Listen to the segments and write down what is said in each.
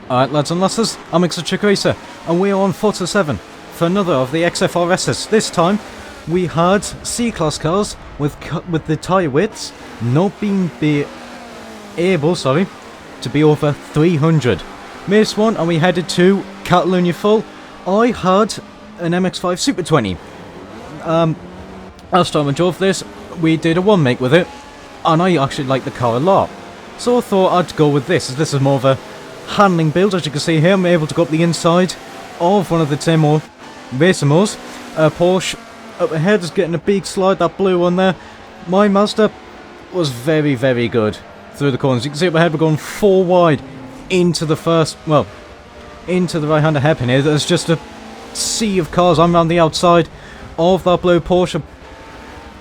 Alright lads and lasses, I'm Xcentric Racer, and we are on Forza 7 for another of the XFRSs. This time, we had C-Class cars with the tyre widths not being able to be over 300. Made one and we headed to Catalonia Full. I had an MX-5 Super 20. Last time I drove this, we did a one make with it, and I actually liked the car a lot. So I thought I'd go with this, as this is more of a handling build. As you can see here, I'm able to go up the inside of one of the Timor Racimos. Porsche up ahead is getting a big slide, that blue one there. My Mazda was very, very good through the corners. You can see up ahead we're going 4 wide into the into the right-hander hairpin here. There's just a sea of cars. I'm around the outside of that blue Porsche.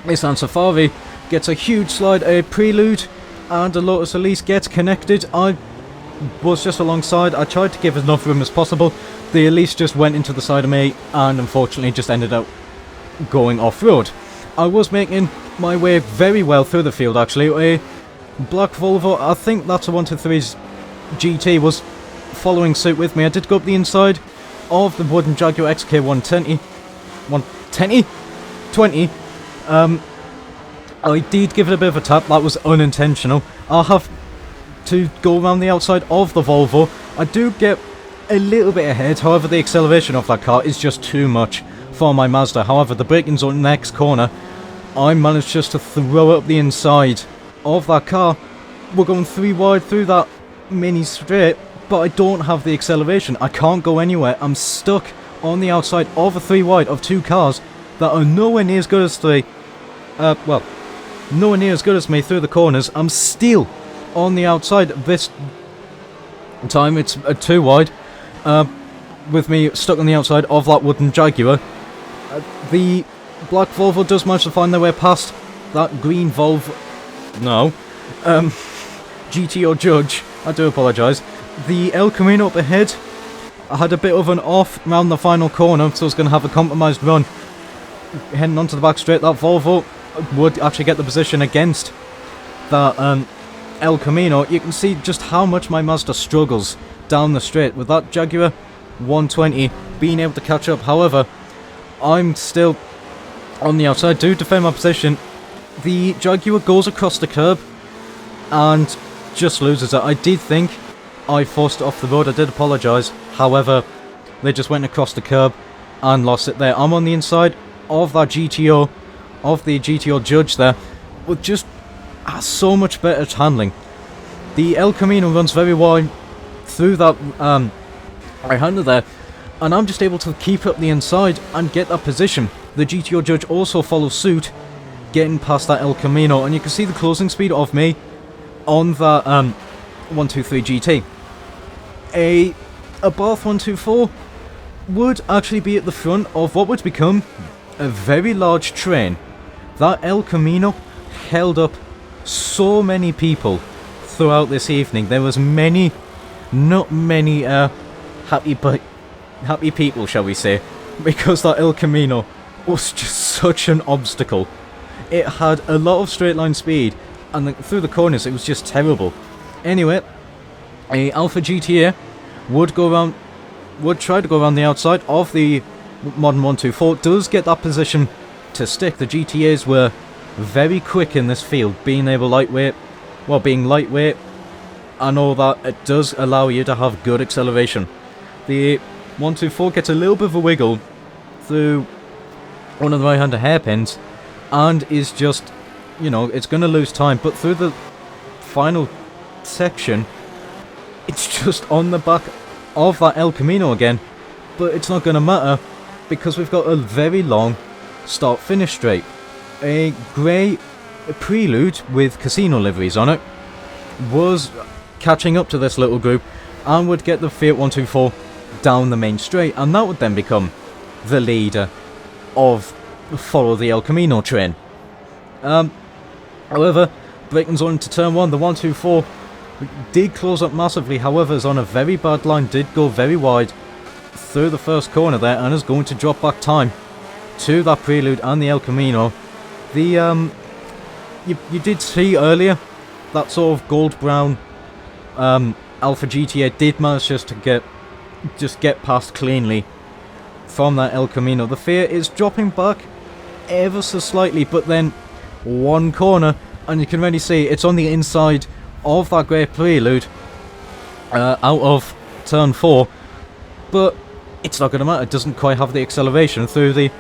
Nissan Safari gets a huge slide, a Prelude and a Lotus Elise gets connected. I was just alongside. I tried to give as enough room as possible. The Elise just went into the side of me and unfortunately just ended up going off-road. I was making my way very well through the field actually. A black Volvo, I think that's a 123's GT, was following suit with me. I did go up the inside of the wooden Jaguar XK 120. I did give it a bit of a tap. That was unintentional. I'll have to go around the outside of the Volvo. I do get a little bit ahead, however the acceleration of that car is just too much for my Mazda. However, the braking zone next corner, I managed just to throw up the inside of that car. We're going 3 wide through that mini straight, but I don't have the acceleration. I can't go anywhere. I'm stuck on the outside of a 3 wide of 2 cars that are nowhere near as good as nowhere near as good as me through the corners. I'm still on the outside. This time it's a 2 wide, with me stuck on the outside of that wooden Jaguar. The black Volvo does manage to find their way past that green Volvo. No, GTO Judge. I do apologise. The El Camino up ahead, I had a bit of an off round the final corner, so I was going to have a compromised run heading onto the back straight. That Volvo would actually get the position against that El Camino. You can see just how much my Mazda struggles down the straight with that Jaguar 120 being able to catch up. However, I'm still on the outside to defend my position. The Jaguar goes across the curb and just loses it. I did think I forced it off the road. I did apologise. However, they just went across the curb and lost it there. I'm on the inside of that GTO, of the GTO Judge there, with just so much better handling. The El Camino runs very wide through that right-hander there, and I'm just able to keep up the inside and get that position. The GTO Judge also follows suit, getting past that El Camino, and you can see the closing speed of me on that 123 GT. A Bath 124 would actually be at the front of what would become a very large train. That El Camino held up so many people throughout this evening. There was not many happy people, shall we say, because that El Camino was just such an obstacle. It had a lot of straight line speed, and through the corners it was just terrible. Anyway, a Alpha GTA would try to go around the outside of the modern 124. Does get that position to stick. The GTAs were very quick in this field, being lightweight and all that. It does allow you to have good acceleration. The 124 gets a little bit of a wiggle through one of the right-hander hairpins and is just, it's going to lose time, but through the final section it's just on the back of that El Camino again. But it's not going to matter because we've got a very long start-finish straight. A grey Prelude with casino liveries on it was catching up to this little group and would get the Fiat 124 down the main straight, and that would then become the leader of Follow the El Camino train. However, braking zone into turn 1, the 124 did close up massively. However, is on a very bad line, did go very wide through the first corner there, and is going to drop back time to that Prelude and the El Camino. The you did see earlier that sort of gold brown Alpha GTA did manage just to get past cleanly from that El Camino. The fear is dropping back ever so slightly, but then one corner, and you can really see it's on the inside of that great prelude out of turn 4, but it's not going to matter. It doesn't quite have the acceleration through the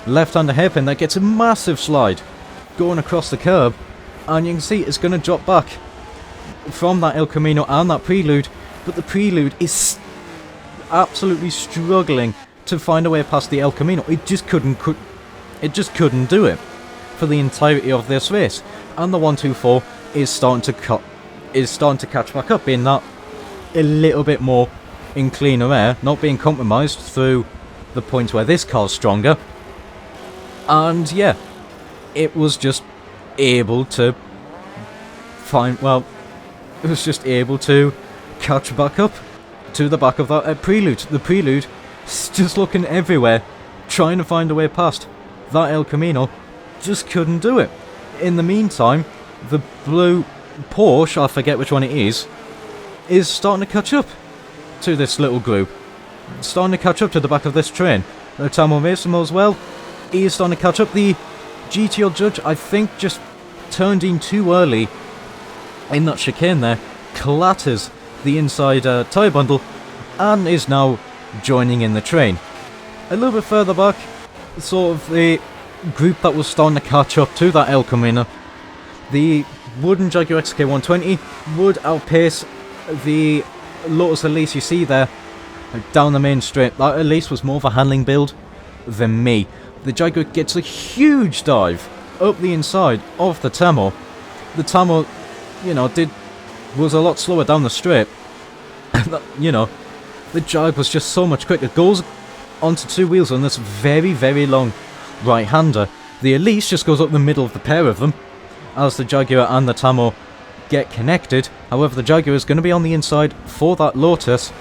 left-hander hairpin. That gets a massive slide going across the curb, and you can see it's going to drop back from that El Camino and that prelude, but the prelude is absolutely struggling to find a way past the El Camino. It just couldn't do it for the entirety of this race, and the 124 is starting to catch back up, being that a little bit more in cleaner air, not being compromised through the points where this car's stronger. And yeah, it was just able to catch back up to the back of that prelude. The prelude is just looking everywhere, trying to find a way past that El Camino, just couldn't do it. In the meantime, the blue Porsche, I forget which one it is starting to catch up to this little group. It's starting to catch up to the back of this train. The Tamo Massimo as well, he is starting to catch up. The GTO Judge, I think, just turned in too early in that chicane there, clatters the inside tyre bundle, and is now joining in the train. A little bit further back, sort of the group that was starting to catch up to that El Camino, the wooden Jaguar XK120 would outpace the Lotus Elise you see there down the main straight. That Elise was more of a handling build than me. The Jaguar gets a huge dive up the inside of the Tamo. The Tamo, was a lot slower down the straight. The Jag was just so much quicker. It goes onto two wheels on this very, very long right-hander. The Elise just goes up the middle of the pair of them as the Jaguar and the Tamo get connected. However, the Jaguar is going to be on the inside for that Lotus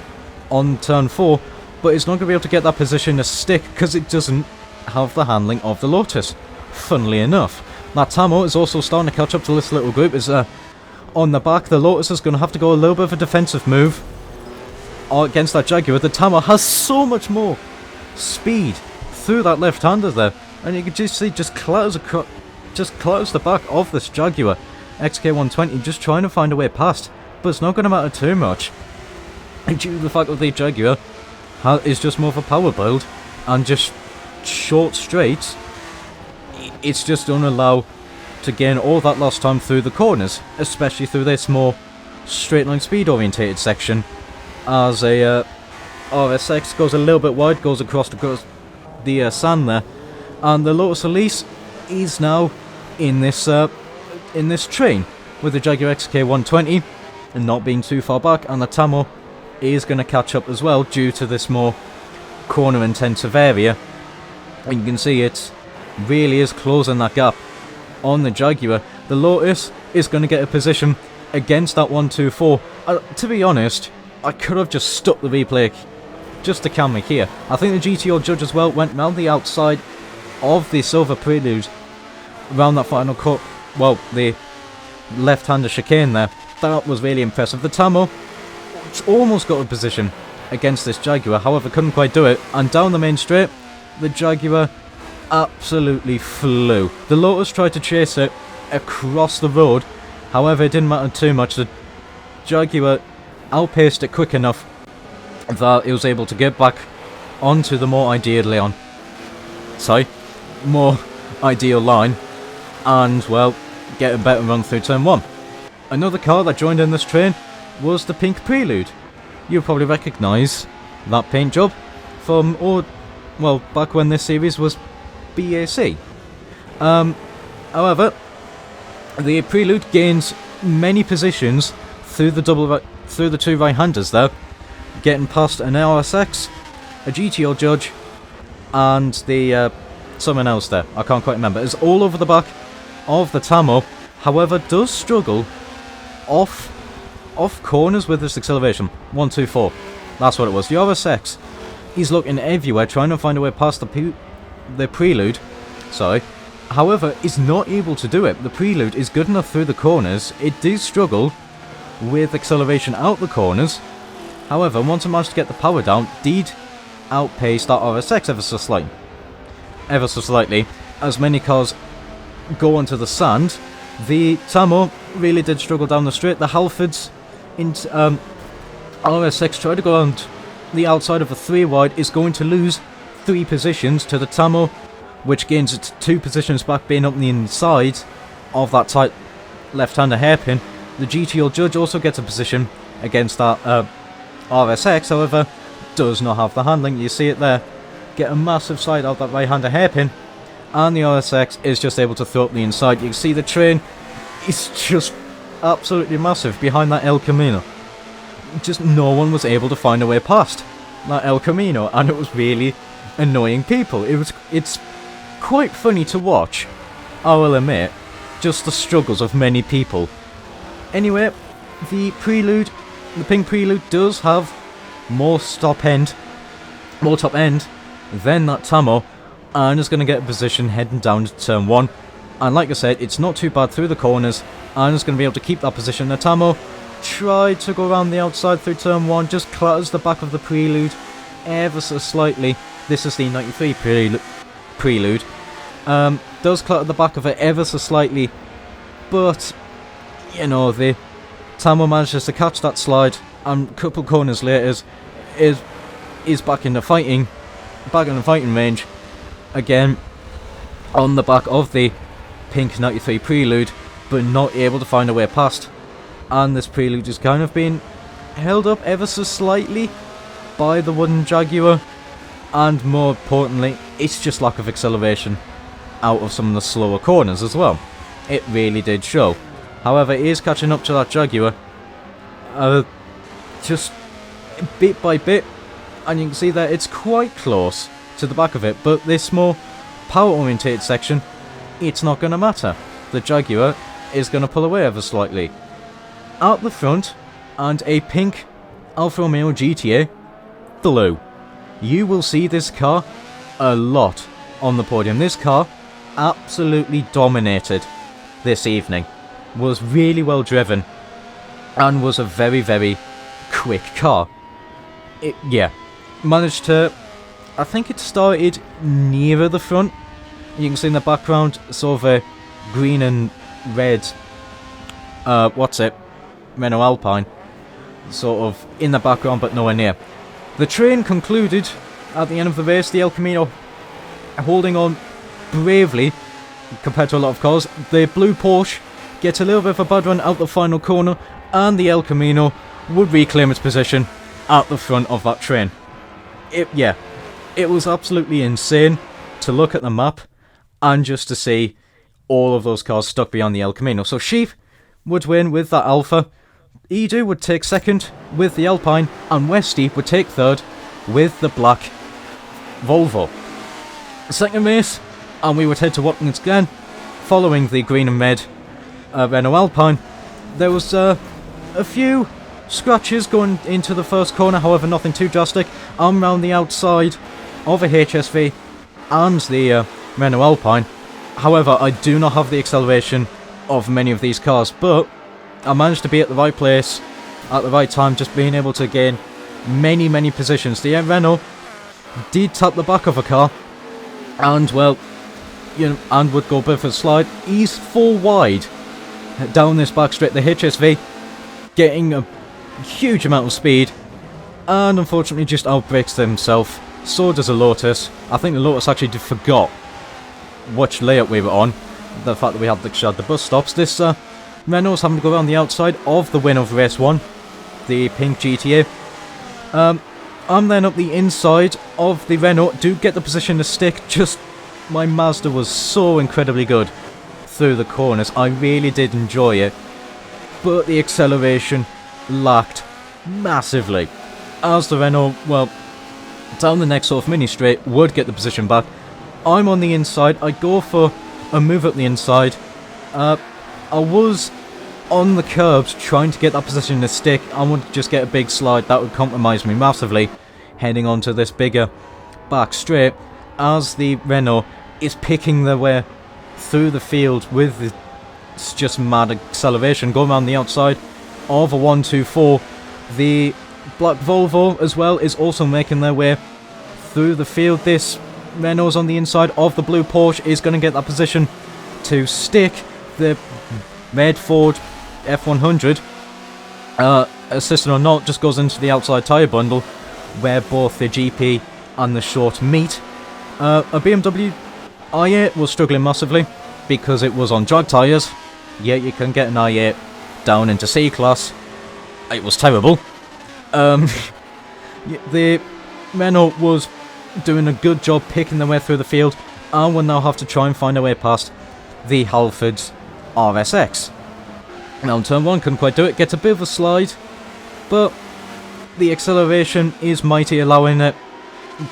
on turn 4, but it's not going to be able to get that position to stick because it doesn't have the handling of the Lotus, funnily enough. That Tamo is also starting to catch up to this little group. Is on the back. The Lotus is going to have to go a little bit of a defensive move against that Jaguar. The Tamo has so much more speed through that left-hander there, and you can just see just clatters the back of this Jaguar XK120, just trying to find a way past, but it's not going to matter too much due to the fact that the Jaguar is just more of a power build, and just short straights, it's just going to allow to gain all that lost time through the corners, especially through this more straight line speed orientated section, as a RSX goes a little bit wide, goes across the sand there, and the Lotus Elise is now in this train with the Jaguar XK120 and not being too far back, and the Tamo is going to catch up as well due to this more corner intensive area, and you can see it really is closing that gap on the Jaguar. The Lotus is going to get a position against that 124. To be honest, I could have just stuck the replay just to cam me here. I think the GTO Judge as well went round the outside of the Silver Prelude around that final cut, well, the left-hander chicane there. That was really impressive. The Tamo almost got a position against this Jaguar, however couldn't quite do it, and down the main straight the Jaguar absolutely flew. The Lotus tried to chase it across the road, however it didn't matter too much. The Jaguar outpaced it quick enough that it was able to get back onto the more ideal line, and, well, get a better run through turn 1. Another car that joined in this train was the pink Prelude. You'll probably recognise that paint job from, back when this series was BAC. However, the Prelude gains many positions through the two right-handers there, getting past an RSX, a GTO Judge, and the someone else there. I can't quite remember. It's all over the back of the Tamo. However, does struggle off corners with this acceleration. 124. That's what it was. The RSX, he's looking everywhere, trying to find a way past the Prelude. However, is not able to do it. The Prelude is good enough through the corners. It does struggle with acceleration out the corners. However, once it managed to get the power down, did outpace that RSX ever so slightly, as many cars go onto the sand. The Tamo really did struggle down the straight. The Halfords in RSX tried to go around the outside of a 3 wide, is going to lose 3 positions to the Tamo, which gains its 2 positions back, being up the inside of that tight left-hander hairpin. The GTO Judge also gets a position against that RSX, however, does not have the handling. You see it there. Get a massive slide out that right-hander hairpin, and the RSX is just able to throw up the inside. You can see the train is just absolutely massive behind that El Camino. Just no one was able to find a way past that El Camino, and it was really annoying people. It's quite funny to watch, I will admit, just the struggles of many people. Anyway, the pink Prelude does have more top end than that Tamo, and is going to get a position heading down to turn 1. And like I said, it's not too bad through the corners, and is going to be able to keep that position. The Tamo tried to go around the outside through turn 1, just clatters the back of the Prelude ever so slightly. This is the 93 Prelude. Does clatter the back of it ever so slightly, but you know, the Tamo manages to catch that slide, and a couple corners later is back in the fighting range again on the back of the pink 93 Prelude, but not able to find a way past. And this Prelude is kind of being held up ever so slightly by the wooden Jaguar, and more importantly, it's just lack of acceleration out of some of the slower corners as well. It really did show. However, it is catching up to that Jaguar, just bit by bit, and you can see that it's quite close to the back of it, but this more power orientated section, it's not going to matter. The Jaguar is going to pull away ever slightly. Out the front, and a pink Alfa Romeo GTA Blue. You will see this car a lot on the podium. This car absolutely dominated this evening. Was really well driven, and was a very, very quick car. Managed to, I think it started nearer the front. You can see in the background sort of a green and red, Renault Alpine, sort of in the background but nowhere near. The train concluded at the end of the race, the El Camino holding on bravely compared to a lot of cars. The blue Porsche gets a little bit of a bad run out the final corner, and the El Camino would reclaim its position at the front of that train. It was absolutely insane to look at the map and just to see all of those cars stuck behind the El Camino. So Sheep would win with that Alpha, Edu would take second with the Alpine, and Westy would take third with the black Volvo. Second race, and we would head to Watkins Glen, following the green and red Renault Alpine. There was a few scratches going into the first corner, however nothing too drastic. I'm round the outside of a HSV and the Renault Alpine. However, I do not have the acceleration of many of these cars, but I managed to be at the right place at the right time, just being able to gain many positions. The Renault did tap the back of a car, and well, and would go a bit of a slide. He's 4 wide down this back straight. The HSV getting a huge amount of speed, and unfortunately just outbrakes himself. So does a Lotus. I think the Lotus actually forgot which layout we were on. The fact that we had the bus stops. This Renault's having to go around the outside of the win of race 1, the pink GTA. I'm then up the inside of the Renault. Do get the position to stick. Just my Mazda was so incredibly good through the corners. I really did enjoy it, but the acceleration lacked massively. As the Renault, well, down the next sort of mini straight, would get the position back. I'm on the inside. I go for a move up the inside. I was on the curbs trying to get that position to stick. I wanted to just get a big slide. That would compromise me massively heading onto this bigger back straight, as the Renault is picking their way through the field with this just mad acceleration, going around the outside of a 124. The black Volvo as well is also making their way through the field. This Renault's on the inside of the blue Porsche is going to get that position to stick. The red Ford F100, assisted or not, just goes into the outside tyre bundle where both the GP and the short meet. A BMW i8 was struggling massively because it was on drag tyres. Yeah, you can get an i8 down into C-Class. It was terrible. The Renault was doing a good job picking their way through the field, and will now have to try and find their way past the Halfords RSX. Now in turn 1, couldn't quite do it, gets a bit of a slide, but the acceleration is mighty, allowing it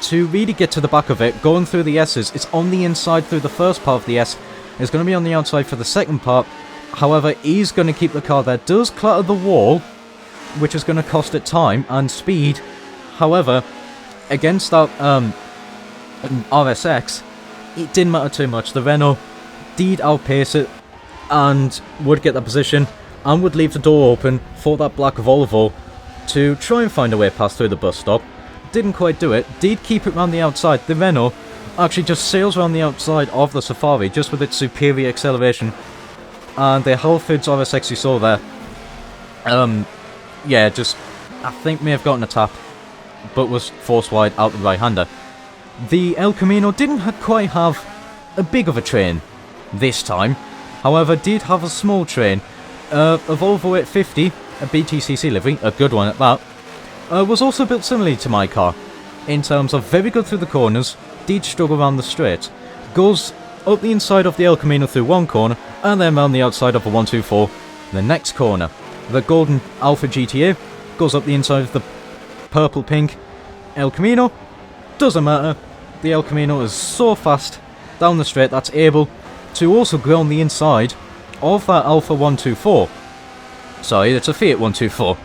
to really get to the back of it. Going through the S's, it's on the inside through the first part of the S, it's going to be on the outside for the second part. However, he's going to keep the car there, does clatter the wall, which is going to cost it time and speed. However, against that RSX, it didn't matter too much. The Renault did outpace it and would get the position and would leave the door open for that black Volvo to try and find a way past through the bus stop. Didn't quite do it, did keep it around the outside. The Renault actually just sails around the outside of the Safari just with its superior acceleration. And the Halfords RSX you saw there, yeah, just, I think may have gotten a tap, but was forced wide out the right-hander. The El Camino didn't quite have a big of a train this time, however did have a small train. A Volvo 850, a BTCC livery, a good one at that, was also built similarly to my car, in terms of very good through the corners, did struggle around the straight, goes up the inside of the El Camino through one corner, and then round the outside of a 124 the next corner. The golden Alpha GTA goes up the inside of the purple-pink El Camino. Doesn't matter, the El Camino is so fast down the straight that's able to also go on the inside of that Alpha 124. Sorry, it's a Fiat 124.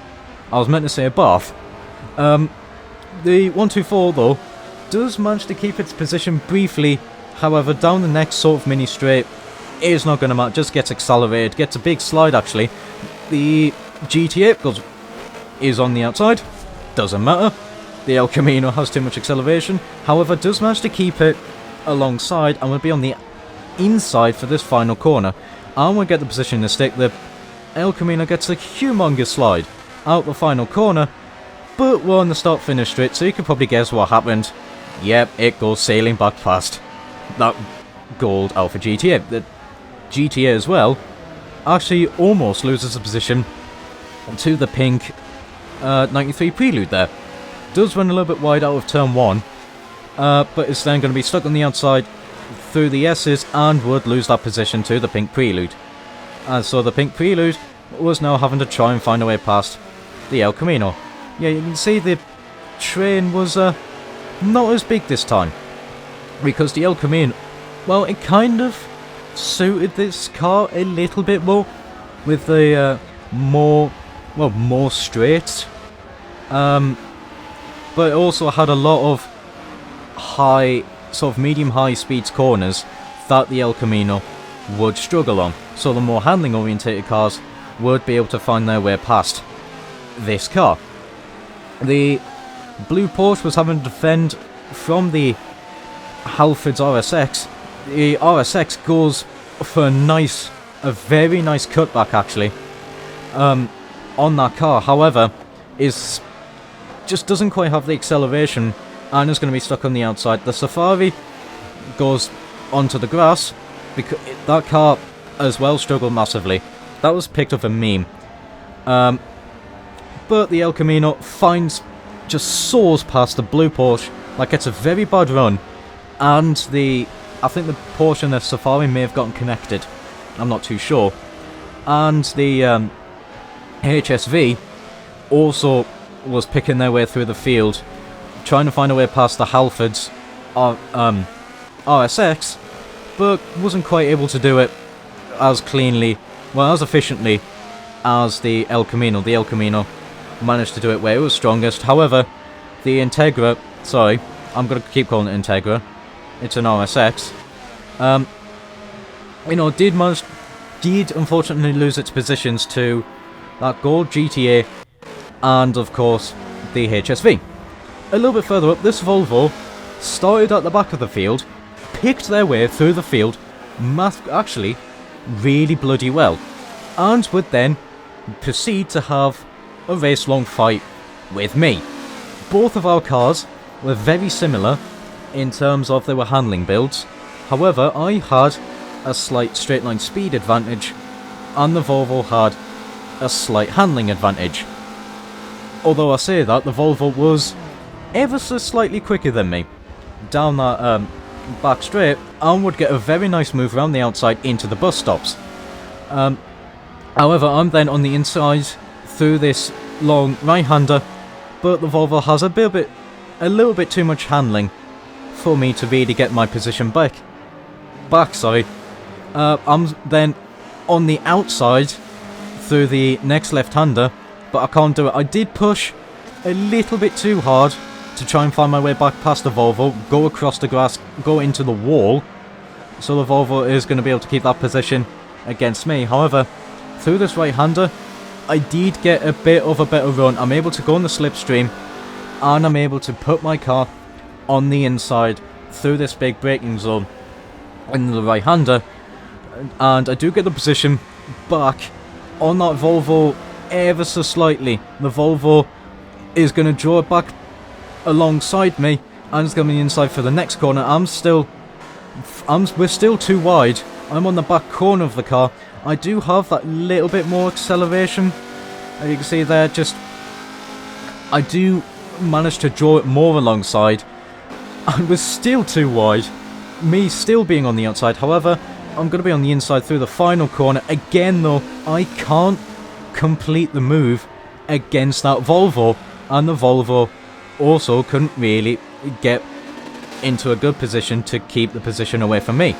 I was meant to say a Bath. The 124 though does manage to keep its position briefly. However, down the next sort of mini straight is not going to matter, just gets accelerated, gets a big slide actually. The GTA is on the outside, doesn't matter. The El Camino has too much acceleration, however does manage to keep it alongside and will be on the inside for this final corner. And will get the position to stick. The El Camino gets a humongous slide out the final corner, but we're on the start-finish straight, so you can probably guess what happened. Yep, it goes sailing back past that gold Alpha GTA. The GTA as well actually almost loses the position to the pink 93 Prelude there. Does run a little bit wide out of turn 1, but is then going to be stuck on the outside through the S's and would lose that position to the pink Prelude. And so the pink Prelude was now having to try and find a way past the El Camino. Yeah, you can see the train was not as big this time, because the El Camino, well, it kind of suited this car a little bit more with the more straight, but it also had a lot of high, sort of medium-high speeds corners that the El Camino would struggle on, so the more handling orientated cars would be able to find their way past this car. The blue Porsche was having to defend from the Halfords RSX. The RSX goes for a very nice cutback actually on that car, however is just doesn't quite have the acceleration and is going to be stuck on the outside. The Safari goes onto the grass because that car as well struggled massively. That was picked up a meme. But the El Camino just soars past the blue Porsche, like it's a very bad run, and I think the Porsche and the Safari may have gotten connected, I'm not too sure, and the HSV also was picking their way through the field, trying to find a way past the Halfords RSX, but wasn't quite able to do it as cleanly, well, as efficiently as the El Camino. The El Camino managed to do it where it was strongest. However, the Integra, sorry, I'm going to keep calling it Integra, it's an RSX, did unfortunately lose its positions to that gold GTA, and of course the HSV. A little bit further up, this Volvo started at the back of the field, picked their way through the field, actually really bloody well, and would then proceed to have a race-long fight with me. Both of our cars were very similar in terms of their handling builds. However, I had a slight straight line speed advantage, and the Volvo had a slight handling advantage. Although I say that, the Volvo was ever so slightly quicker than me down that back straight, and would get a very nice move around the outside into the bus stops. However, I'm then on the inside through this long right-hander, but the Volvo has a little bit too much handling for me to really get my position back. I'm then on the outside through the next left-hander, but I can't do it. I did push a little bit too hard to try and find my way back past the Volvo, go across the grass, go into the wall, so the Volvo is going to be able to keep that position against me. However, through this right-hander, I did get a bit of a better run. I'm able to go on the slipstream, and I'm able to put my car on the inside through this big braking zone in the right-hander, and I do get the position back on that Volvo ever so slightly. The Volvo is going to draw it back alongside me, and it's going to be inside for the next corner. We're still too wide. I'm on the back corner of the car. I do have that little bit more acceleration, as you can see there. I do manage to draw it more alongside. I was still too wide, me still being on the outside. However, I'm going to be on the inside through the final corner. Again though, I can't complete the move against that Volvo, and the Volvo also couldn't really get into a good position to keep the position away from me.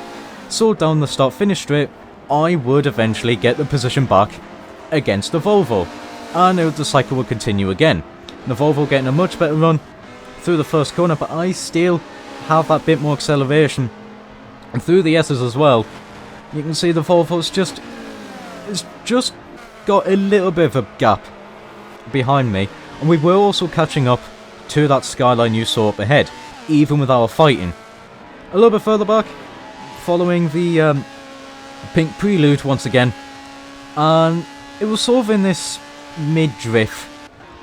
So down the start-finish straight, I would eventually get the position back against the Volvo, and the cycle would continue again. The Volvo getting a much better run through the first corner, but I still have that bit more acceleration. And through the S's as well, you can see the Volvo's just got a little bit of a gap behind me, and we were also catching up to that skyline you saw up ahead, even with our fighting. A little bit further back, following the pink prelude once again, and it was sort of in this mid-drift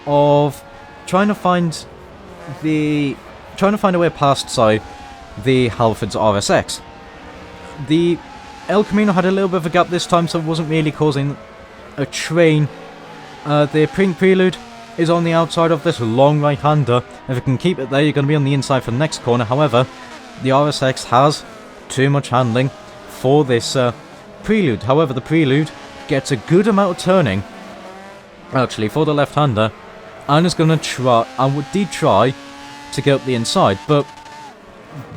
of trying to find a way past the Halfords RSX. The El Camino had a little bit of a gap this time, so it wasn't really causing a train. The pink prelude is on the outside of this long right-hander. If you can keep it there, you're going to be on the inside for the next corner. However, the RSX has too much handling for this prelude. However, the prelude gets a good amount of turning, actually, for the left-hander, and is going to try, and did try, to get up the inside. But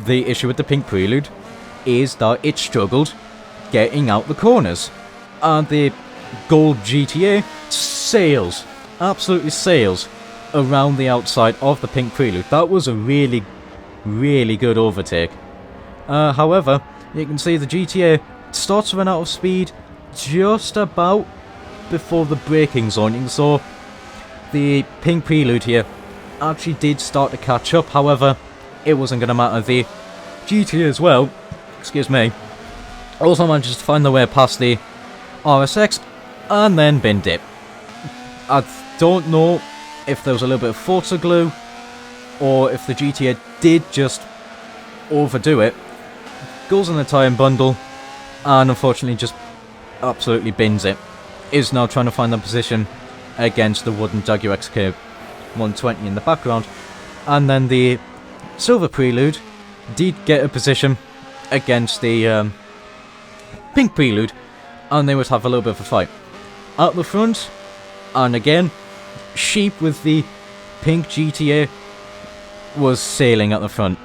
the issue with the pink prelude is that it struggled getting out the corners, and the gold GTA sails, absolutely sails, around the outside of the pink prelude. That was a really, really good overtake. However, you can see the GTA starts to run out of speed just about before the braking zone. So the pink prelude here actually did start to catch up. However, it wasn't going to matter. The GTA as well, excuse me, also manages to find their way past the RSX and then binned it. I don't know if there was a little bit of Forza glue or if the GTA did just overdo it. Goes in the tyre bundle and unfortunately just absolutely bins it. Is now trying to find the position against the wooden Jaguar XK 120 in the background. And then the silver prelude did get a position against the pink prelude, and they would have a little bit of a fight at the front. And again, sheep with the pink GTA was sailing at the front.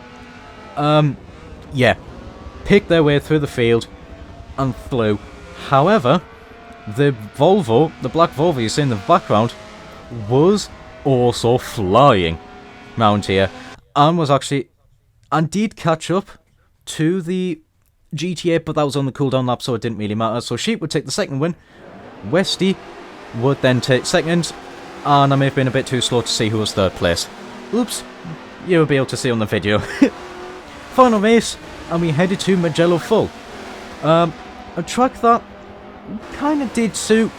Yeah, picked their way through the field and flew. However, the Volvo, the black Volvo you see in the background, was also flying round here, and was actually, and did catch up to the GTA, but that was on the cooldown lap, so it didn't really matter. So Sheep would take the second win. Westy would then take second, and I may have been a bit too slow to see who was third place. Oops, you'll be able to see on the video. Final race, and we headed to Mugello Full. A track that kind of did suit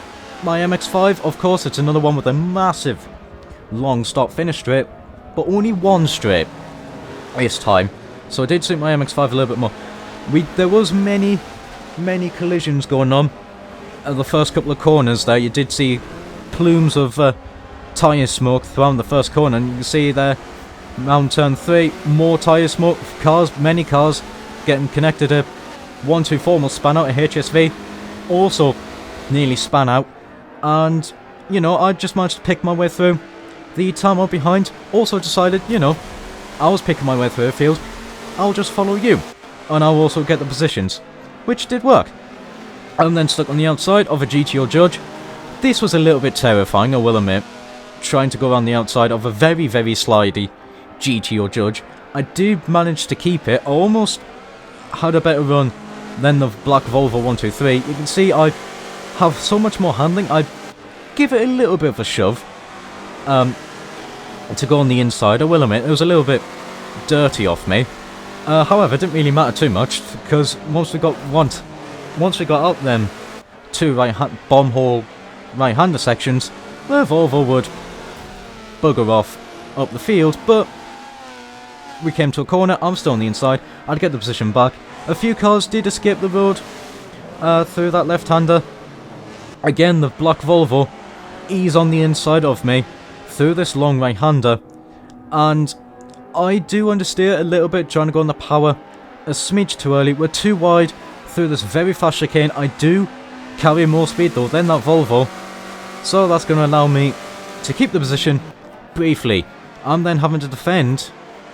my MX-5. Of course, it's another one with a massive long start-finish straight, but only one straight this time. So it did suit my MX-5 a little bit more. There was many collisions going on. At the first couple of corners there, you did see plumes of tyre smoke throughout the first corner, and you can see there, around turn 3, more tyre smoke, many cars getting connected to 124, will span out a HSV, also nearly span out, and, you know, I just managed to pick my way through. The Tamo behind also decided, you know, I was picking my way through the field, I'll just follow you, and I'll also get the positions, which did work. I'm then stuck on the outside of a GTO Judge. This was a little bit terrifying, I will admit, trying to go around the outside of a very slidey GTO Judge. I did manage to keep it. I almost had a better run than the black Volvo 123. You can see I have so much more handling. I give it a little bit of a shove to go on the inside. I will admit, it was a little bit dirty off me. However, it didn't really matter too much, because once we got out them two bomb hole right-hander sections, the Volvo would bugger off up the field, but we came to a corner. I'm still on the inside. I'd get the position back. A few cars did escape the road through that left-hander. Again, the black Volvo is on the inside of me through this long right-hander, and I do understeer a little bit, trying to go on the power a smidge too early. We're too wide through this very fast chicane. I do carry more speed though than that Volvo, so that's going to allow me to keep the position briefly. I'm then having to defend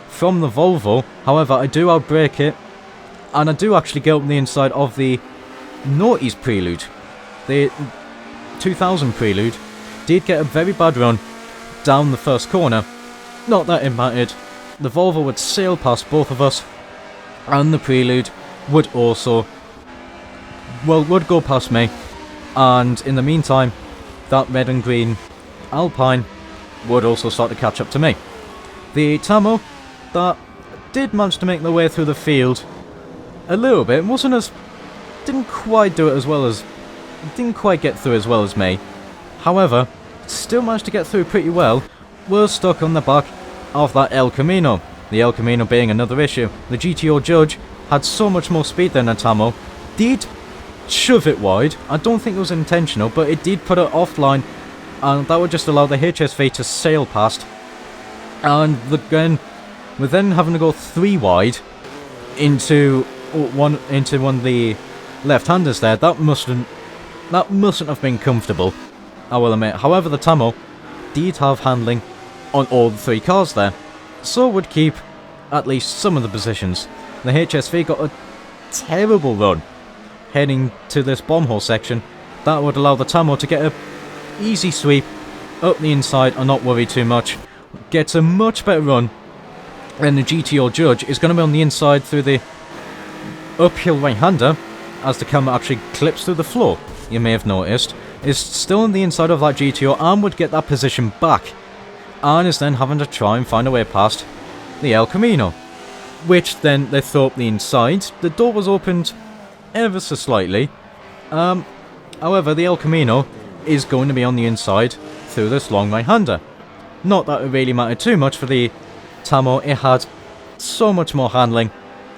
from the Volvo. However, I do outbrake it, and I do actually get up the inside of the Noughties Prelude. The 2000 Prelude did get a very bad run down the first corner. Not that it mattered. The Volvo would sail past both of us, and the Prelude would also, well, would go past me, and in the meantime, that red and green Alpine would also start to catch up to me. The Tamo that did manage to make their way through the field a little bit, didn't quite get through as well as me. However, still managed to get through pretty well. We're stuck on the back of that El Camino. The El Camino being another issue. The GTO Judge had so much more speed than the Tamo. Did shove it wide. I don't think it was intentional, but it did put it offline, and that would just allow the HSV to sail past. And again, we're then having to go 3 wide into one of the left-handers there. That mustn't have been comfortable, I will admit. However, the Tamo did have handling on all the 3 cars there, so would keep at least some of the positions. The HSV got a terrible run heading to this bomb hole section. That would allow the Tamo to get a easy sweep up the inside and not worry too much. Gets a much better run, and the GTO Judge is going to be on the inside through the uphill right-hander as the camera actually clips through the floor. You may have noticed is still on the inside of that GTO and would get that position back, and is then having to try and find a way past the El Camino, which then they throw up the inside. The door was opened ever so slightly. However, the El Camino is going to be on the inside through this long right-hander. Not that it really mattered too much for the Tamo. It had so much more handling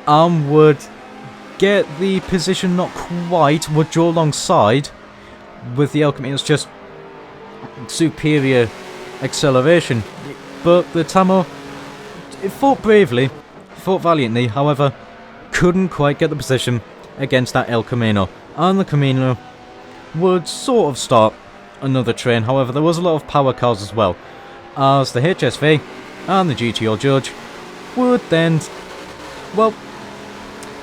and would get the position not quite, would draw alongside with the El Camino's just superior acceleration. But the Tamo, it fought bravely, fought valiantly, however, couldn't quite get the position against that El Camino. And the Camino would sort of start another train. However, there was a lot of power cars as well, as the HSV and the GTO Judge would then, well,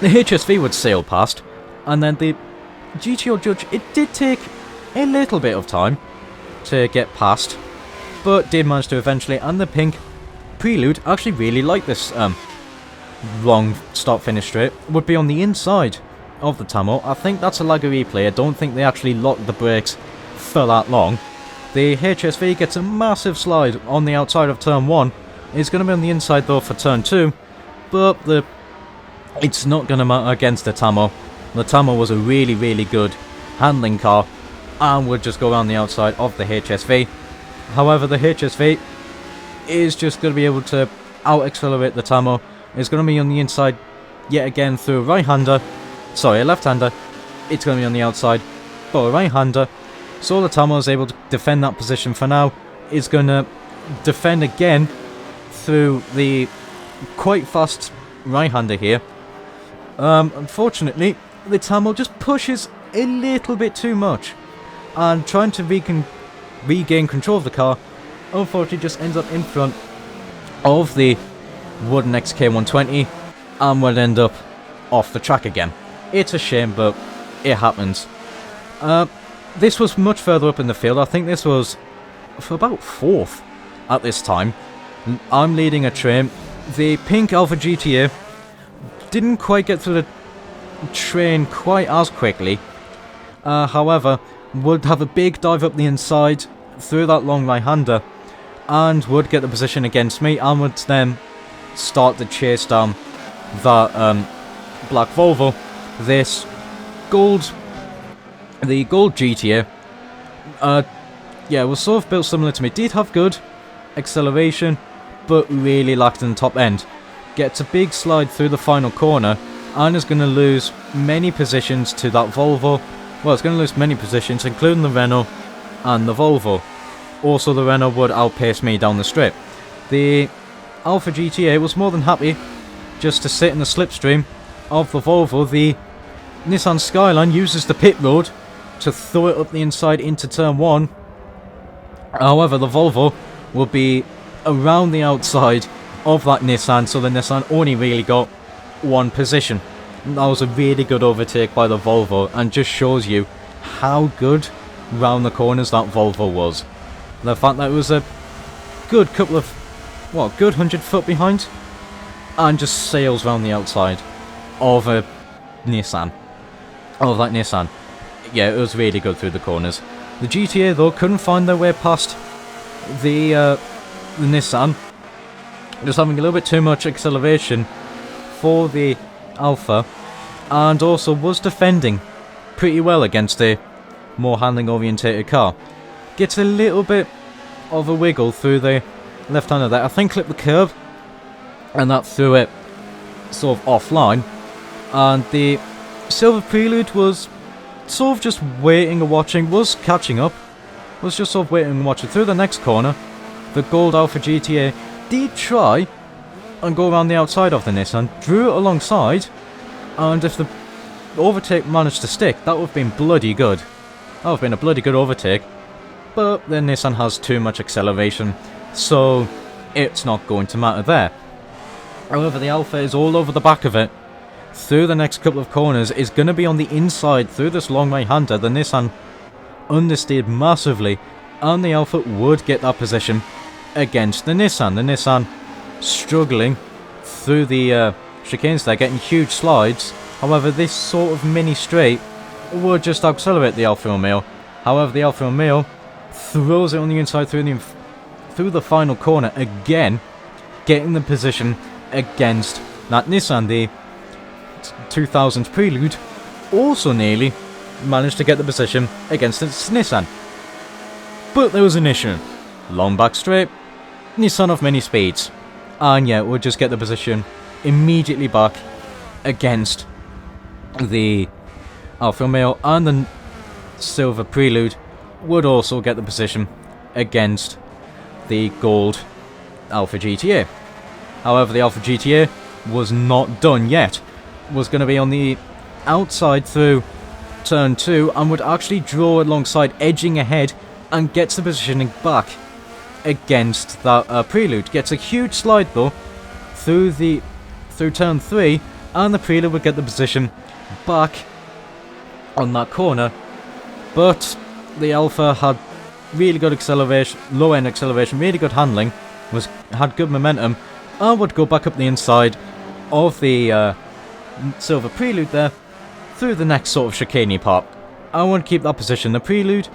the HSV would sail past, and then the GTO Judge, it did take a little bit of time to get past, but did manage to eventually. And the pink Prelude actually really liked this long start-finish straight, would be on the inside of the Tamo. I think that's a lagger replay. I don't think they actually locked the brakes for that long. The HSV gets a massive slide on the outside of turn 1. It's going to be on the inside though for turn 2, but it's not going to matter against the Tamo. The Tamo was a really, really good handling car and would just go around the outside of the HSV. However, the HSV is just going to be able to out-accelerate the Tamo. It's going to be on the inside yet again through a right-hander. Sorry, a left-hander. It's going to be on the outside for a right-hander. So the Tamo is able to defend that position for now. It's going to defend again through the quite fast right-hander here. Unfortunately, the Tamo just pushes a little bit too much, and trying to regain control of the car, unfortunately just ends up in front of the wooden XK120 and will end up off the track again. It's a shame, but it happens. This was much further up in the field. I think this was for about 4th at this time. I'm leading a train. The pink Alpha GTA didn't quite get through the train quite as quickly. However, would have a big dive up the inside through that long right-hander and would get the position against me and would then start the chase down that black Volvo. This the gold GTA, was sort of built similar to me. Did have good acceleration, but really lacked in the top end. Gets a big slide through the final corner and is going to lose many positions to that Volvo. Well, it's going to lose many positions, including the Renault and the Volvo. Also, the Renault would outpace me down the strip. The Alpha GTA was more than happy just to sit in the slipstream of the Volvo. The Nissan Skyline uses the pit road to throw it up the inside into turn 1. However, the Volvo will be around the outside of that Nissan, so the Nissan only really got one position. That was a really good overtake by the Volvo and just shows you how good round the corners that Volvo was. The fact that it was a good couple of, good 100 foot behind and just sails round the outside of a Nissan. Of that Nissan. Yeah, it was really good through the corners. The GTA though couldn't find their way past the Nissan. Just having a little bit too much acceleration for the Alpha, and also was defending pretty well against a more handling orientated car. Gets a little bit of a wiggle through the left-hander there. I think clipped the curb, and that threw it sort of offline. And the Silver Prelude was sort of just waiting and watching, was catching up, was just sort of waiting and watching through the next corner. The gold Alpha GTA did try and go around the outside of the Nissan, drew it alongside, and if the overtake managed to stick, that would have been bloody good. That would have been a bloody good overtake, but the Nissan has too much acceleration, so it's not going to matter there. However, the Alpha is all over the back of it. Through the next couple of corners, is going to be on the inside through this long right-hander. The Nissan understeered massively, and the Alpha would get that position against the Nissan. The Nissan struggling through the chicanes there, getting huge slides. However, this sort of mini straight would just accelerate the Alfa Romeo. However, the Alfa Romeo throws it on the inside through the final corner again, getting the position against that Nissan. The 2000 Prelude also nearly managed to get the position against its Nissan. But there was an issue. Long back straight, Nissan of many speeds. And yeah, we'll just get the position immediately back against the Alfa Romeo, and the Silver Prelude would also get the position against the gold Alpha GTA. However, the Alpha GTA was not done yet. Was going to be on the outside through turn 2 and would actually draw alongside, edging ahead, and gets the positioning back against that Prelude. Gets a huge slide though through turn 3, and the Prelude would get the position back on that corner. But the Alpha had really good acceleration, low end acceleration, really good handling, had good momentum, and would go back up the inside of the Silver Prelude there through the next sort of chicane part. I want to keep that position. The Prelude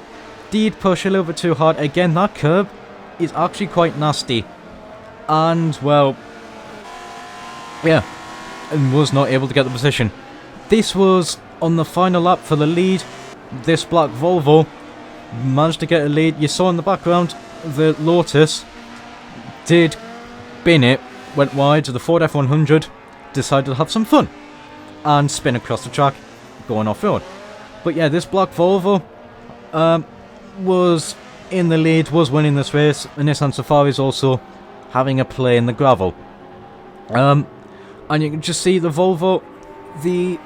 did push a little bit too hard. Again, that curb is actually quite nasty. And, well, yeah, and was not able to get the position. This was on the final lap for the lead. This black Volvo managed to get a lead. You saw in the background, the Lotus did bin it, went wide. The Ford F100 decided to have some fun and spin across the track, going off-road. But yeah, this black Volvo was in the lead, was winning this race, and Nissan Safari's also having a play in the gravel. And you can just see the Volvo, the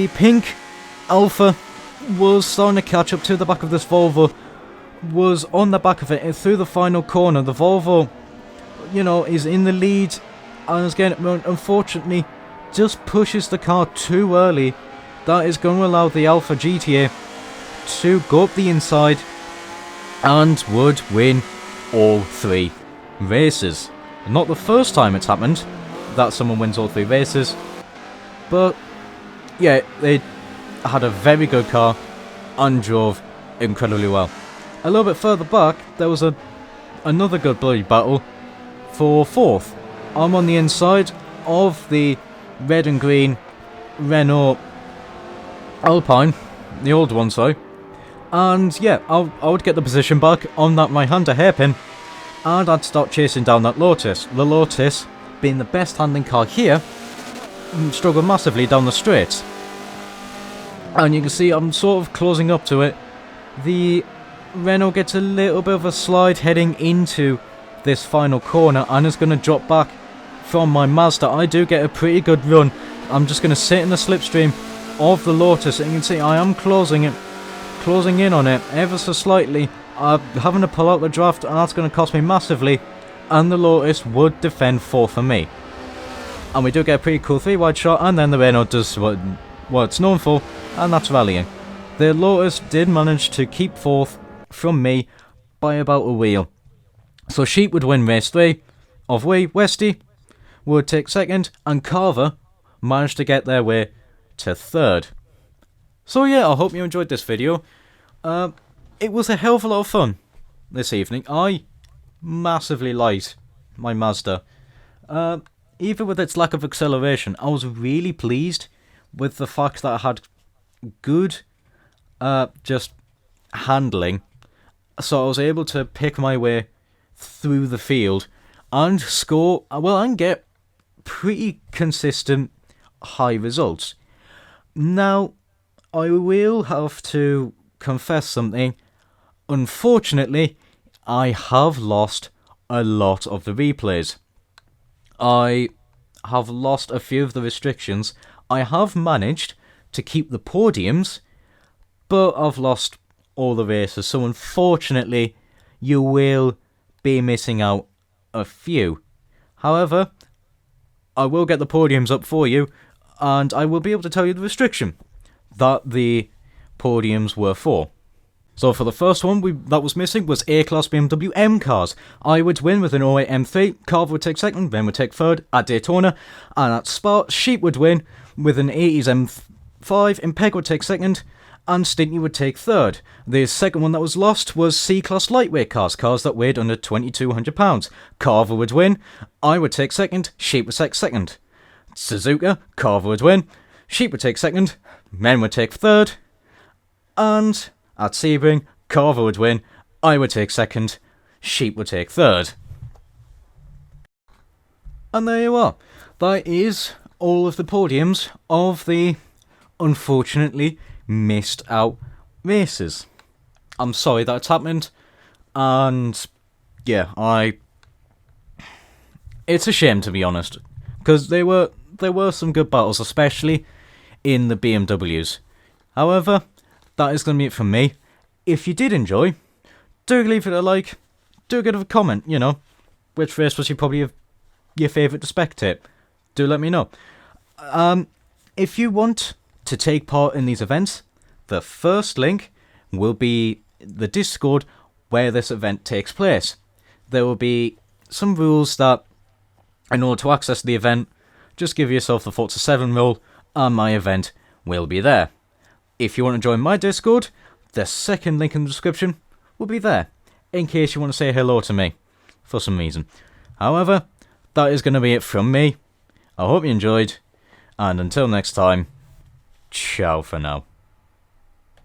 pink Alpha was starting to catch up to the back of this Volvo, was on the back of it, and through the final corner, the Volvo, you know, is in the lead, and is getting, unfortunately, just pushes the car too early. That is going to allow the Alpha GTA to go up the inside and would win all 3 races. Not the first time it's happened that someone wins all 3 races, but yeah, they had a very good car and drove incredibly well. A little bit further back, there was another good bloody battle for 4th. I'm on the inside of the red and green Renault Alpine, the old one, sorry. And yeah, I would get the position back on that right-hander hairpin, and I'd start chasing down that Lotus. The Lotus, being the best handling car here, struggled massively down the straight. And you can see I'm sort of closing up to it. The Renault gets a little bit of a slide heading into this final corner and is going to drop back from my Mazda. I do get a pretty good run. I'm just going to sit in the slipstream of the Lotus, and you can see I am closing in on it ever so slightly. I'm having to pull out the draft, and that's going to cost me massively, and the Lotus would defend 4th for me. And we do get a pretty cool 3-wide shot, and then the Renault does what it's known for, and that's rallying. The Lotus did manage to keep 4th from me by about a wheel. So Sheep would win race 3, of Westy would take 2nd, and Carver managed to get their way to 3rd. So yeah, I hope you enjoyed this video. It was a hell of a lot of fun this evening. I massively liked my Mazda. Even with its lack of acceleration, I was really pleased with the fact that I had good just handling. So I was able to pick my way through the field and score, well, and get pretty consistent high results. Now, I will have to confess something. Unfortunately, I have lost a lot of the replays. I have lost a few of the restrictions. I have managed to keep the podiums, but I've lost all the races. So unfortunately, you will be missing out a few. However, I will get the podiums up for you, and I will be able to tell you the restriction that the podiums were for. So for the first one that was missing was A-Class BMW M cars. I would win with an 08 M3, Carver would take 2nd, Ben would take 3rd at Daytona, and at Spa, Sheep would win with an 80s M5, Impeg would take 2nd, and Stinky would take 3rd. The second one that was lost was C-Class lightweight cars that weighed under £2,200. Carver would win, I would take 2nd, Sheep would take 2nd. Suzuka, Carver would win, Sheep would take 2nd, Men would take 3rd, and at Sebring, Carver would win, I would take 2nd, Sheep would take 3rd. And there you are. That is all of the podiums of the, unfortunately, missed out races. I'm sorry that it's happened, and yeah, it's a shame, to be honest, because there were some good battles, especially in the BMWs. However, that is going to be it from me. If you did enjoy, do leave it a like, do give a comment, you know, which race was your favourite to spectate. Do let me know. If you want to take part in these events, the first link will be the Discord where this event takes place. There will be some rules that, in order to access the event, just give yourself the Forza 7 rule, and my event will be there. if you want to join my Discord, the second link in the description will be there, in case you want to say hello to me, for some reason. However, that is going to be it from me. I hope you enjoyed, and until next time, ciao for now.